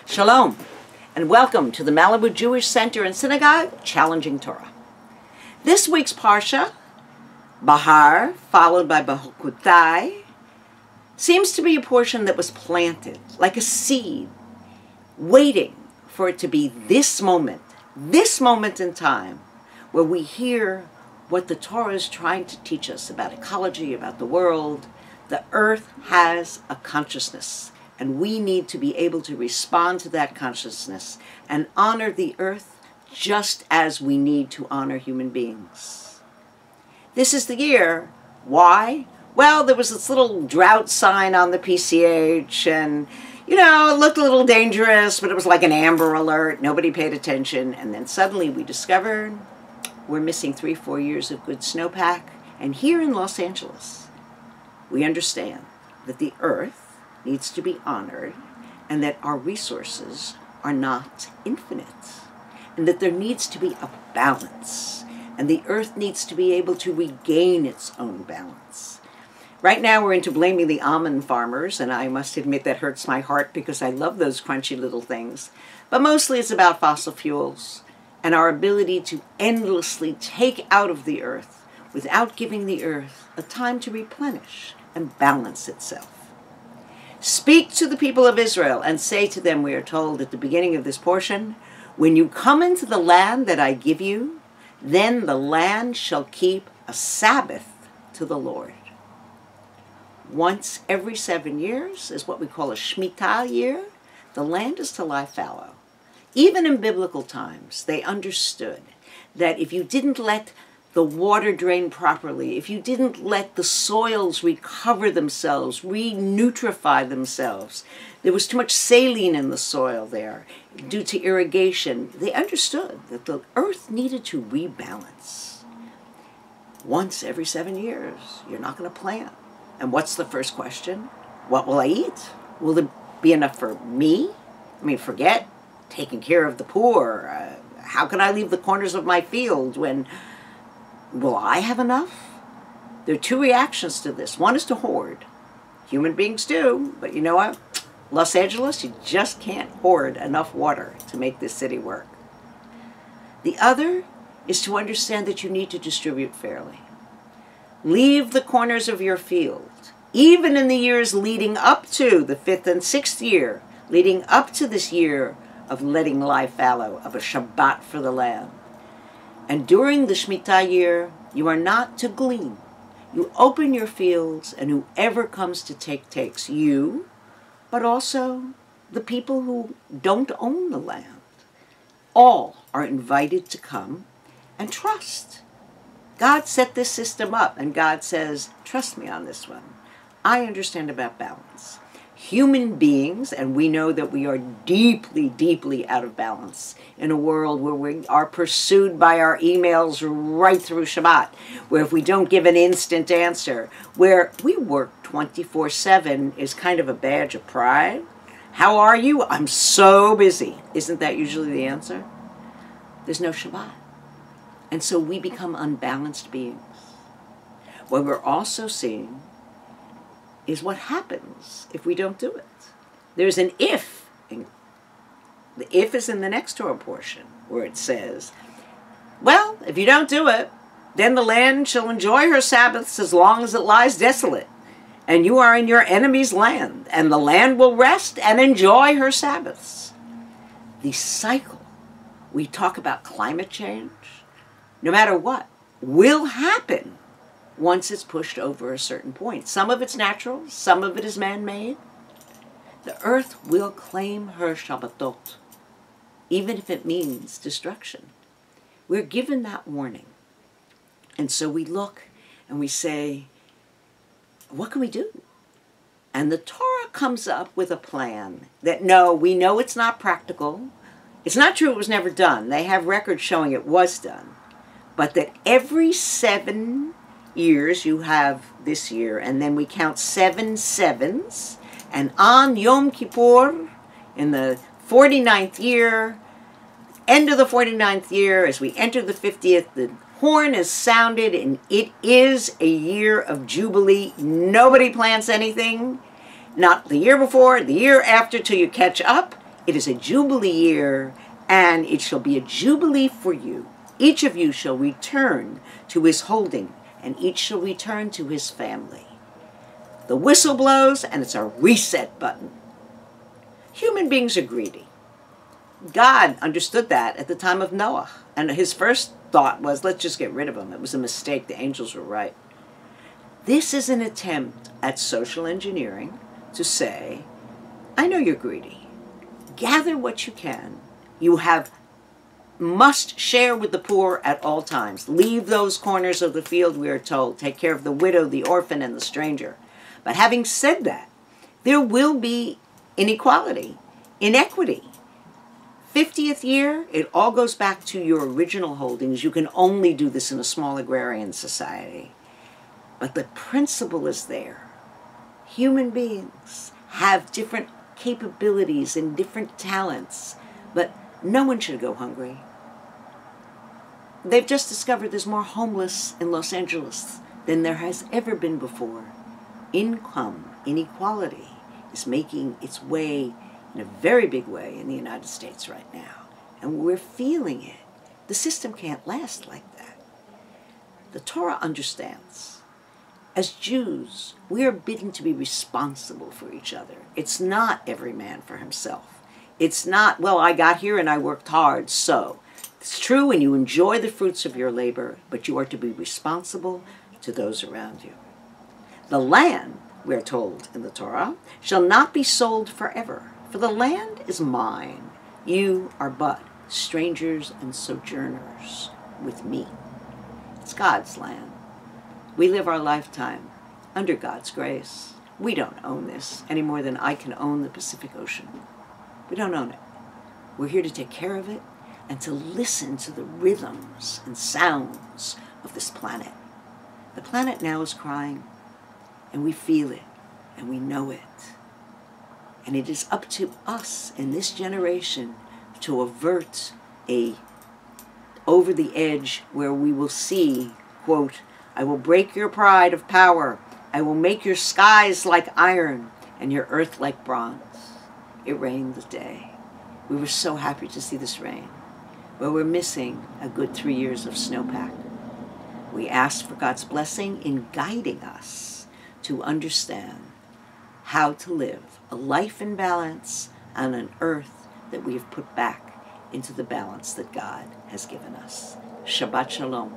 Shalom, and welcome to the Malibu Jewish Center and Synagogue, Challenging Torah. This week's Parsha, Behar, followed by Bechukotai, seems to be a portion that was planted, like a seed, waiting for it to be this moment in time, where we hear what the Torah is trying to teach us about ecology, about the world. The earth has a consciousness, and we need to be able to respond to that consciousness and honor the earth just as we need to honor human beings. This is the year. Why? Well, there was this little drought sign on the PCH, and, it looked a little dangerous, but it was like an amber alert. Nobody paid attention. And then suddenly we discovered we're missing 3-4 years of good snowpack. And here in Los Angeles, we understand that the earth needs to be honored, and that our resources are not infinite, and that there needs to be a balance, and the earth needs to be able to regain its own balance. Right now we're into blaming the almond farmers, and I must admit that hurts my heart because I love those crunchy little things. But mostly it's about fossil fuels and our ability to endlessly take out of the earth without giving the earth a time to replenish and balance itself. Speak to the people of Israel and say to them, we are told at the beginning of this portion, when you come into the land that I give you, then the land shall keep a Sabbath to the Lord. Once every 7 years is what we call a Shemitah year. The land is to lie fallow. Even in biblical times, they understood that if you didn't let the water drain properly, if you didn't let the soils recover themselves, re-nutrify themselves, there was too much saline in the soil there due to irrigation. They understood that the earth needed to rebalance. Once every 7 years, you're not going to plant. And what's the first question? What will I eat? Will there be enough for me? Forget taking care of the poor. How can I leave the corners of my field when... Will I have enough? There are two reactions to this. One is to hoard. Human beings do, but you know what? Los Angeles, you just can't hoard enough water to make this city work. The other is to understand that you need to distribute fairly. Leave the corners of your field, even in the years leading up to the 5th and 6th year, leading up to this year of letting lie fallow, of a Shabbat for the land. And during the Shemitah year, you are not to glean. You open your fields, and whoever comes to take takes. You, but also the people who don't own the land. All are invited to come and trust. God set this system up, and God says, trust me on this one. I understand about balance. Human beings, and we know that we are deeply, deeply out of balance in a world where we are pursued by our emails right through Shabbat, where if we don't give an instant answer, where we work 24/7 is kind of a badge of pride. How are you? I'm so busy. Isn't that usually the answer? There's no Shabbat. And so we become unbalanced beings. What we're also seeing is what happens if we don't do it. There's an if. And the if is in the next Torah portion, where it says, well, if you don't do it, then the land shall enjoy her Sabbaths as long as it lies desolate, and you are in your enemy's land, and the land will rest and enjoy her Sabbaths. The cycle, we talk about climate change, no matter what, will happen once it's pushed over a certain point. Some of it's natural, some of it is man-made. The earth will claim her Shabbatot, even if it means destruction. We're given that warning. And so we look and we say, what can we do? And the Torah comes up with a plan that, no, we know it's not practical. It's not true it was never done. They have records showing it was done. But that every 7 years, you have this year, and then we count 7 sevens, and on Yom Kippur, in the 49th year, end of the 49th year, as we enter the 50th, the horn is sounded, and it is a year of Jubilee. Nobody plants anything, not the year before, the year after, till you catch up, It is a jubilee year, and it shall be a jubilee for you. Each of you shall return to his holding, and each shall return to his family. The whistle blows, and it's a reset button. Human beings are greedy. God understood that at the time of Noah, and his first thought was, let's just get rid of them. It was a mistake. The angels were right. This is an attempt at social engineering to say, I know you're greedy. Gather what you can. You must share with the poor at all times. Leave those corners of the field, we are told. Take care of the widow, the orphan, and the stranger. But having said that, there will be inequality, inequity. 50th year, it all goes back to your original holdings. You can only do this in a small agrarian society. But the principle is there. Human beings have different capabilities and different talents, but no one should go hungry. They've just discovered there's more homeless in Los Angeles than there has ever been before. Income inequality is making its way in a very big way in the United States right now. And we're feeling it. The system can't last like that. The Torah understands. As Jews, we are bidden to be responsible for each other. It's not every man for himself. It's not, well, I got here and I worked hard, so. It's true, and you enjoy the fruits of your labor, but you are to be responsible to those around you. The land, we are told in the Torah, shall not be sold forever, for the land is mine. You are but strangers and sojourners with me. It's God's land. We live our lifetime under God's grace. We don't own this any more than I can own the Pacific Ocean. We don't own it. We're here to take care of it and to listen to the rhythms and sounds of this planet. The planet now is crying, and we feel it, and we know it. And it is up to us in this generation to avert a over the edge where we will see, quote, I will break your pride of power. I will make your skies like iron and your earth like bronze. It rained today. We were so happy to see this rain, but we're missing a good 3 years of snowpack. We ask for God's blessing in guiding us to understand how to live a life in balance on an earth that we have put back into the balance that God has given us. Shabbat Shalom.